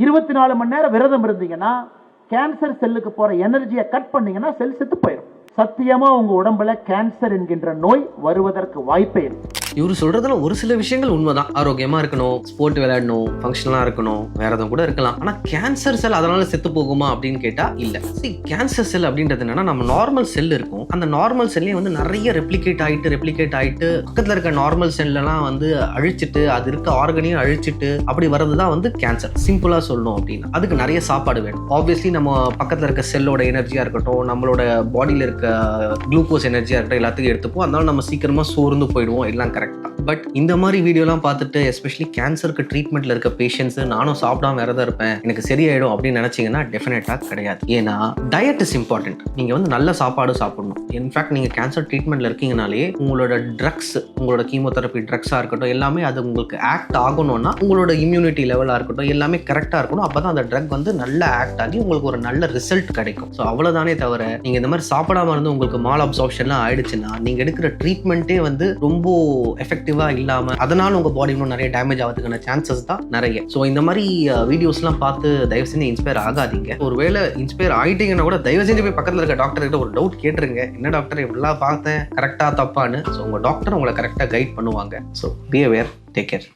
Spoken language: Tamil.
24 மணி நேரம் விரதம் இருந்தீங்கன்னா கேன்சர் செல்லுக்கு போற எனர்ஜியை கட் பண்ணீங்கன்னா செல் செத்து போயிடும். சத்தியமா உங்க உடம்புல கேன்சர் என்கின்ற நோய் வருவதற்கு வாய்ப்பே இல்லை. இவர் சொல்றதுல ஒரு சில விஷயங்கள் உண்மைதான். ஆரோக்கியமா இருக்கணும், ஸ்போர்ட் விளையாடணும், ஃபங்க்ஷனலா இருக்கணும், வேற எதுவும் கூட இருக்கலாம். ஆனா கேன்சர் செல் அதனால செத்து போகுமா அப்படின்னு கேட்டா இல்ல. கேன்சர் செல் அப்படின்றது என்னன்னா, நம்ம நார்மல் செல் இருக்கும், அந்த நார்மல் செல்லே வந்து நிறைய ரெப்ளிகேட் ஆயிட்டு பக்கத்துல இருக்க நார்மல் செல்லாம் வந்து அழிச்சிட்டு அது இருக்க ஆர்கனையும் அழிச்சிட்டு அப்படி வர்றதுதான் வந்து கேன்சர். சிம்பிளா சொல்லணும் அப்படின்னா அதுக்கு நிறைய சாப்பாடு வேணும். ஆப்வியஸ்லி நம்ம பக்கத்துல இருக்க செல்லோட எனர்ஜியா இருக்கட்டும், நம்மளோட பாடியில இருக்க குளுக்கோஸ் எனர்ஜியா இருக்கட்டும், எல்லாத்துக்கும் எடுத்துப்போம். அதனால நம்ம சீக்கிரமா சோர்ந்து போயிடுவோம். எல்லாம் கரெக்ட். பட் இந்த மாதிரி வீடியோலாம் பார்த்துட்டு எஸ்பெஷலி கேன்சருக்கு ட்ரீட்மெண்ட்ல இருக்க பேஷண்ட்ஸ் நானும் சாப்பிடாம விரதம் இருப்பேன், எனக்கு சரியாயிடும் அப்படின்னு நினைச்சீங்கன்னா டெஃபினட்டா கிடையாது. ஏன்னா டயட் இஸ் இம்பார்ட்டன்ட். நீங்க வந்து நல்ல சாப்பாடு சாப்பிடணும். இன்ஃபேக்ட் நீங்க கேன்சர் ட்ரீட்மெண்ட்ல இருக்கீங்கனாலே உங்களோட ட்ரக்ஸ், உங்களோட கீமோதெரபி ட்ரக்ஸா இருக்கட்டும், எல்லாமே அது உங்களுக்கு ஆக்ட் ஆகணும்னா உங்களோட இம்யூனிட்டி லெவலா இருக்கட்டும் எல்லாமே கரெக்டா இருக்கணும். அப்பதான் அந்த ட்ரக் வந்து நல்லா ஆக்ட் ஆகி உங்களுக்கு ஒரு நல்ல ரிசல்ட் கிடைக்கும். ஸோ அவ்வளவுதானே தவிர நீங்க இந்த மாதிரி சாப்பிடாம இருந்து உங்களுக்கு மால் அப்சார்ப்ஷன்லாம் ஆயிடுச்சுன்னா நீங்க எடுக்கிற ட்ரீட்மெண்ட்டே வந்து ரொம்ப எஃபெக்டிவா இல்லாம அதனால உங்க பாடி இன்னும் நிறைய டேமேஜ் ஆகிறதுக்கான சான்சஸ் தான் நிறைய. ஸோ இந்த மாதிரி வீடியோஸ்லாம் பார்த்து தயவு செஞ்சு இன்ஸ்பயர் ஆகாதீங்க. ஒருவேளை இன்ஸ்பயர் ஆயிட்டீங்கன்னா கூட தயவு செஞ்சு போய் பக்கத்தில் இருக்க டாக்டர் கிட்ட ஒரு டவுட் கேட்டுருங்க, என்ன டாக்டர் இப்படிலாம் பார்த்தேன் கரெக்டா தப்பான்னு. ஸோ உங்க டாக்டர் உங்களை கரெக்டாக கைட் பண்ணுவாங்க. So be aware, take care.